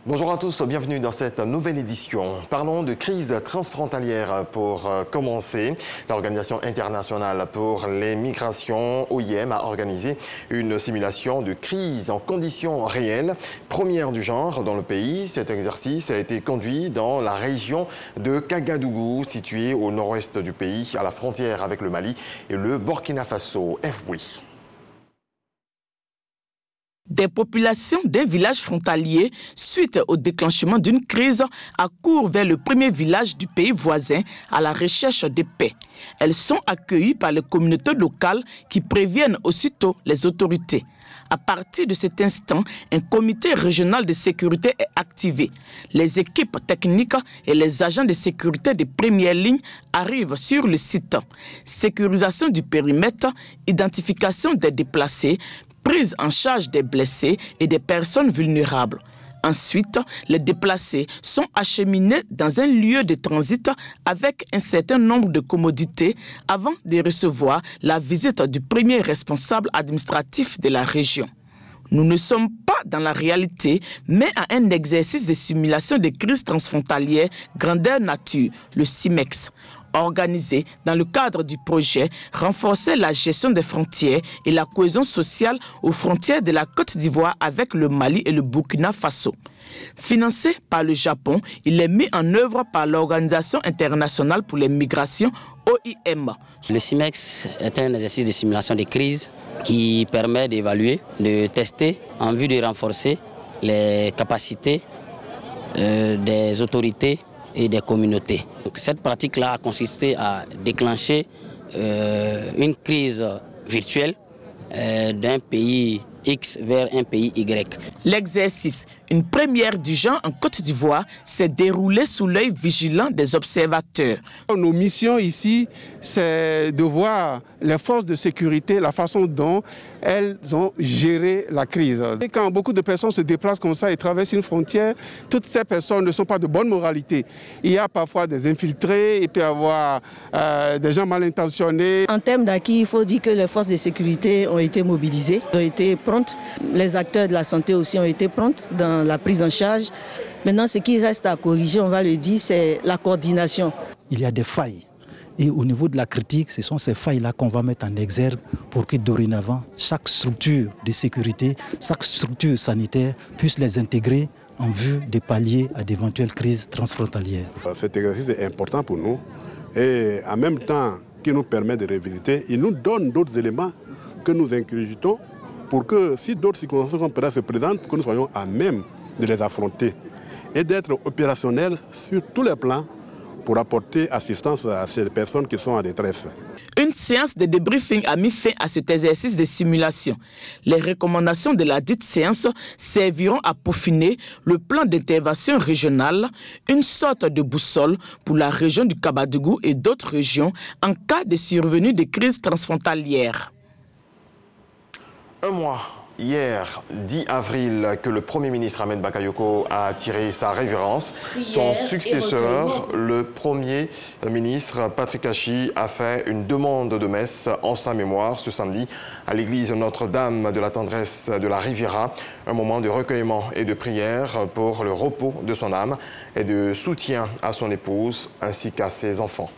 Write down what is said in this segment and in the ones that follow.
Bonjour à tous, bienvenue dans cette nouvelle édition. Parlons de crise transfrontalière pour commencer. L'Organisation internationale pour les migrations, OIM, a organisé une simulation de crise en conditions réelles, première du genre dans le pays. Cet exercice a été conduit dans la région de Kagadougou, située au nord-ouest du pays, à la frontière avec le Mali et le Burkina Faso. FWI. Des populations d'un village frontalier suite au déclenchement d'une crise accourent vers le premier village du pays voisin à la recherche de paix. Elles sont accueillies par les communautés locales qui préviennent aussitôt les autorités. À partir de cet instant, un comité régional de sécurité est activé. Les équipes techniques et les agents de sécurité de première ligne arrivent sur le site. Sécurisation du périmètre, identification des déplacés, prise en charge des blessés et des personnes vulnérables. Ensuite, les déplacés sont acheminés dans un lieu de transit avec un certain nombre de commodités avant de recevoir la visite du premier responsable administratif de la région. Nous ne sommes pas dans la réalité, mais à un exercice de simulation de crise transfrontalière grandeur nature, le CIMEX. Organisé dans le cadre du projet Renforcer la gestion des frontières et la cohésion sociale aux frontières de la Côte d'Ivoire avec le Mali et le Burkina Faso. Financé par le Japon, il est mis en œuvre par l'Organisation internationale pour les migrations, OIM. Le CIMEX est un exercice de simulation de crise qui permet d'évaluer, de tester en vue de renforcer les capacités des autorités et des communautés. Donc, cette pratique-là a consisté à déclencher une crise virtuelle d'un pays X vers un pays Y. L'exercice, une première du genre en Côte d'Ivoire, s'est déroulé sous l'œil vigilant des observateurs. Nos missions ici, c'est de voir les forces de sécurité, la façon dont elles ont géré la crise. Et quand beaucoup de personnes se déplacent comme ça et traversent une frontière, toutes ces personnes ne sont pas de bonne moralité. Il y a parfois des infiltrés, il peut y avoir des gens mal intentionnés. En termes d'acquis, il faut dire que les forces de sécurité ont été mobilisées, ont été promptes. Les acteurs de la santé aussi ont été promptes dans la prise en charge. Maintenant, ce qui reste à corriger, on va le dire, c'est la coordination. Il y a des failles. Et au niveau de la critique, ce sont ces failles-là qu'on va mettre en exergue pour que dorénavant, chaque structure de sécurité, chaque structure sanitaire puisse les intégrer en vue de pallier à d'éventuelles crises transfrontalières. Cet exercice est important pour nous et en même temps qu'il nous permet de revisiter, il nous donne d'autres éléments que nous incrustons pour que si d'autres circonstances se présentent, que nous soyons à même de les affronter et d'être opérationnels sur tous les plans pour apporter assistance à ces personnes qui sont en détresse. Une séance de débriefing a mis fin à cet exercice de simulation. Les recommandations de la dite séance serviront à peaufiner le plan d'intervention régional, une sorte de boussole pour la région du Kagadougou et d'autres régions en cas de survenue de crises transfrontalières. Un mois, hier, 10 avril, que le Premier ministre Ahmed Bakayoko a tiré sa révérence. Son successeur, le Premier ministre Patrick Achi, a fait une demande de messe en sa mémoire ce samedi à l'église Notre-Dame de la Tendresse de la Riviera. Un moment de recueillement et de prière pour le repos de son âme et de soutien à son épouse ainsi qu'à ses enfants.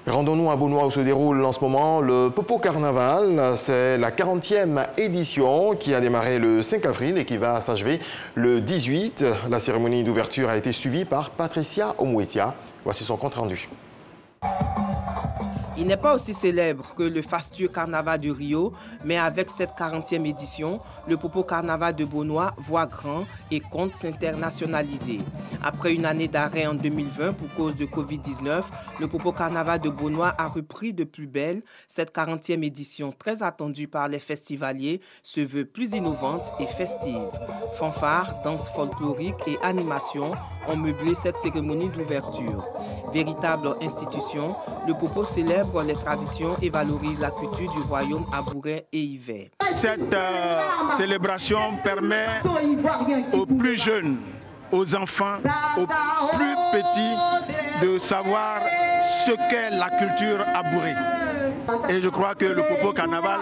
Rendons-nous à Beaunois où se déroule en ce moment le Popo Carnaval. C'est la 40e édition qui a démarré le 5 avril et qui va s'achever le 18. La cérémonie d'ouverture a été suivie par Patricia Omouetia. Voici son compte-rendu. Il n'est pas aussi célèbre que le fastueux carnaval de Rio, mais avec cette 40e édition, le Popo Carnaval de Beaunois voit grand et compte s'internationaliser. Après une année d'arrêt en 2020 pour cause de Covid-19, le Popo Carnaval de Beaunois a repris de plus belle. Cette 40e édition, très attendue par les festivaliers, se veut plus innovante et festive. Fanfares, danse folklorique et animation ont meublé cette cérémonie d'ouverture. Véritable institution, le Popo célèbre les traditions et valorise la culture du royaume abourais et hiver. Cette célébration permet aux plus jeunes, aux enfants, aux plus petits de savoir ce qu'est la culture abourais. Et je crois que le Popo Carnaval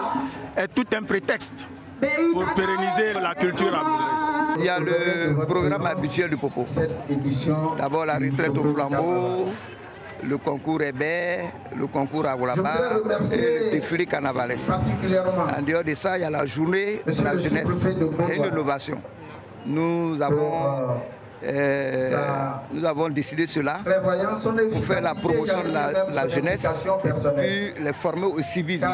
est tout un prétexte pour pérenniser la culture à Boulay. Il y a le programme habituel du Popo. D'abord la retraite au flambeau, le concours Hébert, le concours à Wolaba et le défilé carnavalesque. En dehors de ça, il y a la journée de la jeunesse et une innovation. Nous avons décidé cela pour faire la promotion de la jeunesse et puis les former au civisme.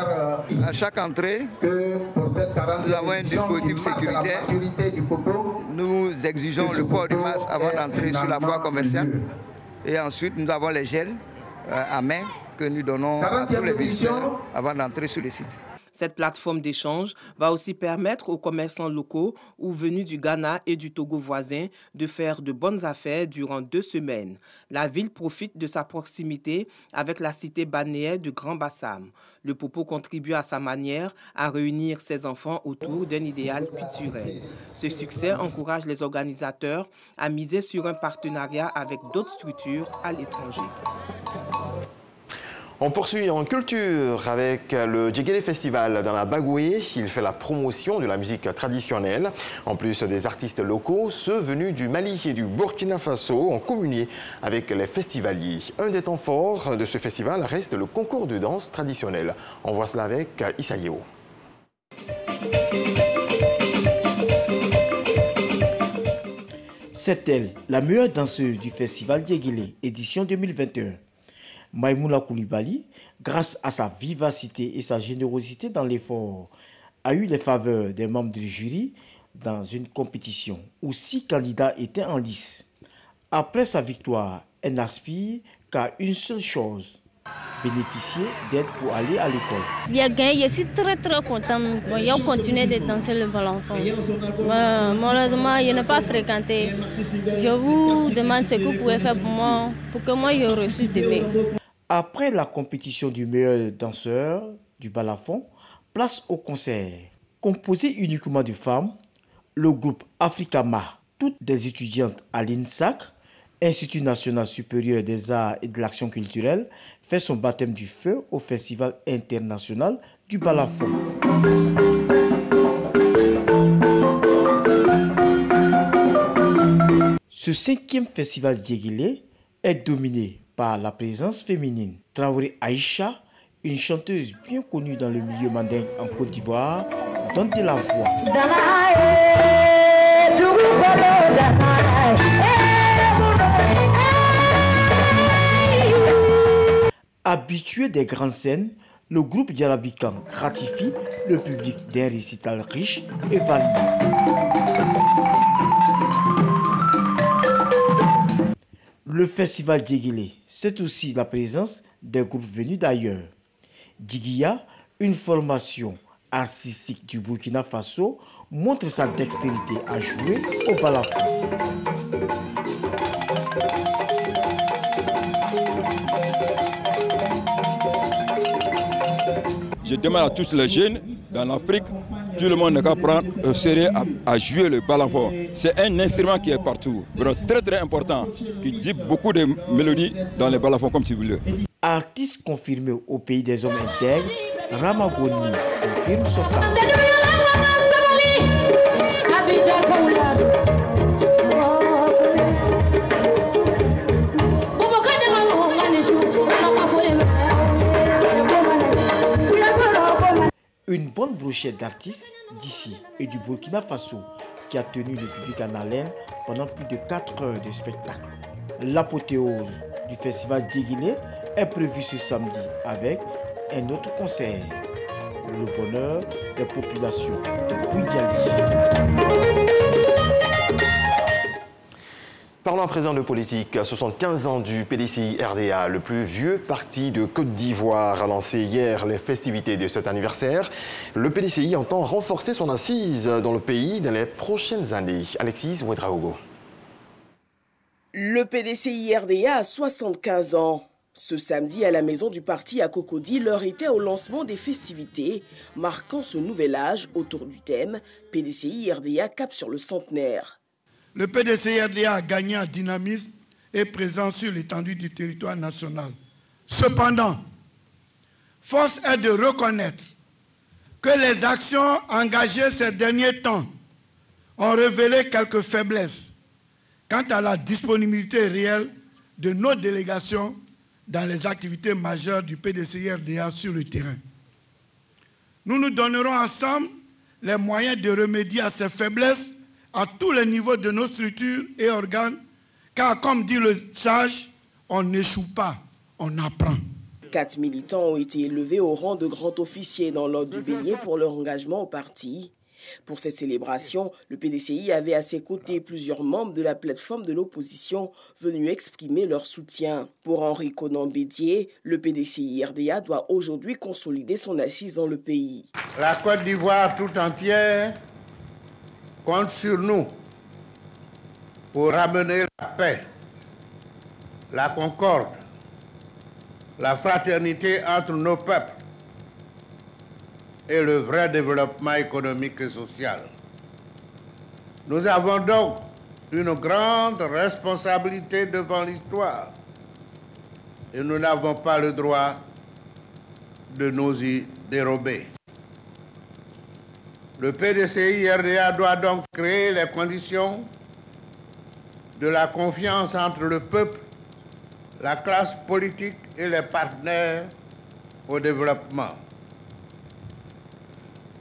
À chaque entrée, nous avons un dispositif sécuritaire. Nous exigeons le port du masque avant d'entrer sur la voie commerciale. Et ensuite, nous avons les gels à main que nous donnons à tous les visiteurs avant d'entrer sur le site. Cette plateforme d'échange va aussi permettre aux commerçants locaux ou venus du Ghana et du Togo voisin de faire de bonnes affaires durant 2 semaines. La ville profite de sa proximité avec la cité balnéaire de Grand Bassam. Le Popo contribue à sa manière à réunir ses enfants autour d'un idéal culturel. Ce succès encourage les organisateurs à miser sur un partenariat avec d'autres structures à l'étranger. On poursuit en culture avec le Djegele Festival dans la Bagoué. Il fait la promotion de la musique traditionnelle. En plus des artistes locaux, ceux venus du Mali et du Burkina Faso ont communié avec les festivaliers. Un des temps forts de ce festival reste le concours de danse traditionnelle. On voit cela avec Issa Yeo. C'est elle, la meilleure danseuse du festival Djegele, édition 2021. Maïmouna Koulibaly, grâce à sa vivacité et sa générosité dans l'effort, a eu les faveurs des membres du jury dans une compétition où 6 candidats étaient en lice. Après sa victoire, elle n'aspire qu'à une seule chose, bénéficier d'aide pour aller à l'école. Bien gagné, je suis très content. Je continue de danser le bal-enfant. Malheureusement, je n'ai pas fréquenté. Je vous demande ce que vous pouvez faire pour moi, pour que moi je reçu demain. Après la compétition du meilleur danseur du balafon, place au concert. Composé uniquement de femmes, le groupe Africama, toutes des étudiantes à l'INSAC, Institut national supérieur des arts et de l'action culturelle, fait son baptême du feu au Festival international du balafon. Ce 5e festival Djegele est dominé par la présence féminine. Traoré Aïcha, une chanteuse bien connue dans le milieu mandingue en Côte d'Ivoire, donne de la voix. Habitué des grandes scènes, le groupe Djarabikan gratifie le public d'un récital riche et varié. Le festival Djegele, c'est aussi la présence des groupes venus d'ailleurs. Djigia, une formation artistique du Burkina Faso, montre sa dextérité à jouer au balafon. Je demande à tous les jeunes dans l'Afrique, tout le monde n'a qu'à prendre au sérieux à jouer le balafon. C'est un instrument qui est partout, très important, qui dit beaucoup de mélodies dans les balafons comme tu veux. Artiste confirmé au pays des hommes intègres, Ramagoni confirme son talent. Une bonne brochette d'artistes d'ici et du Burkina Faso qui a tenu le public en haleine pendant plus de 4 heures de spectacle. L'apothéose du festival Djegele est prévue ce samedi avec un autre concert pour le bonheur des populations de Boudiali. Parlons à présent de politique. 75 ans du PDCI-RDA, le plus vieux parti de Côte d'Ivoire, a lancé hier les festivités de cet anniversaire. Le PDCI entend renforcer son assise dans le pays dans les prochaines années. Alexis Ouedraogo. Le PDCI-RDA a 75 ans. Ce samedi, à la maison du parti à Cocody, l'heure était au lancement des festivités, marquant ce nouvel âge autour du thème « PDCI-RDA cap sur le centenaire ». Le PDCI-RDA a gagné en dynamisme et présent sur l'étendue du territoire national. Cependant, force est de reconnaître que les actions engagées ces derniers temps ont révélé quelques faiblesses quant à la disponibilité réelle de nos délégations dans les activités majeures du PDCI-RDA sur le terrain. Nous nous donnerons ensemble les moyens de remédier à ces faiblesses à tous les niveaux de nos structures et organes, car comme dit le sage, on n'échoue pas, on apprend. 4 militants ont été élevés au rang de grands officiers dans l'ordre du Bélier pour leur engagement au parti. Pour cette célébration, le PDCI avait à ses côtés plusieurs membres de la plateforme de l'opposition venus exprimer leur soutien. Pour Henri Konan-Bédier, le PDCI-RDA doit aujourd'hui consolider son assise dans le pays. La Côte d'Ivoire tout entière compte sur nous pour ramener la paix, la concorde, la fraternité entre nos peuples et le vrai développement économique et social. Nous avons donc une grande responsabilité devant l'histoire et nous n'avons pas le droit de nous y dérober. Le PDCI-RDA doit donc créer les conditions de la confiance entre le peuple, la classe politique et les partenaires au développement.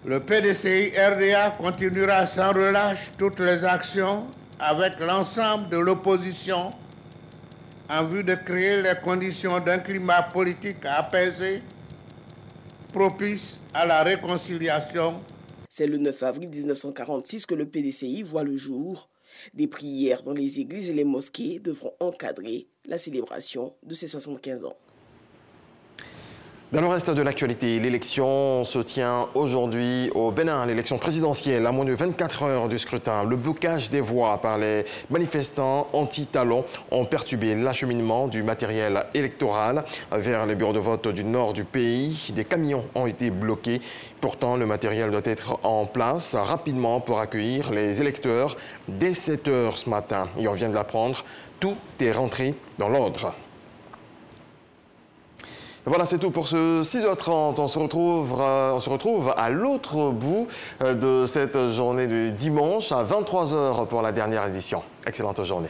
Le PDCI-RDA continuera sans relâche toutes les actions avec l'ensemble de l'opposition en vue de créer les conditions d'un climat politique apaisé, propice à la réconciliation. C'est le 9 avril 1946 que le PDCI voit le jour. Des prières dans les églises et les mosquées devront encadrer la célébration de ses 75 ans. Dans le reste de l'actualité, l'élection se tient aujourd'hui au Bénin. L'élection présidentielle, à moins de 24 heures du scrutin. Le blocage des voies par les manifestants anti-talons ont perturbé l'acheminement du matériel électoral vers les bureaux de vote du nord du pays. Des camions ont été bloqués. Pourtant, le matériel doit être en place rapidement pour accueillir les électeurs dès 7 heures ce matin. Et on vient de l'apprendre, tout est rentré dans l'ordre. Voilà, c'est tout pour ce 6h30. On se retrouve à l'autre bout de cette journée de dimanche à 23h pour la dernière édition. Excellente journée.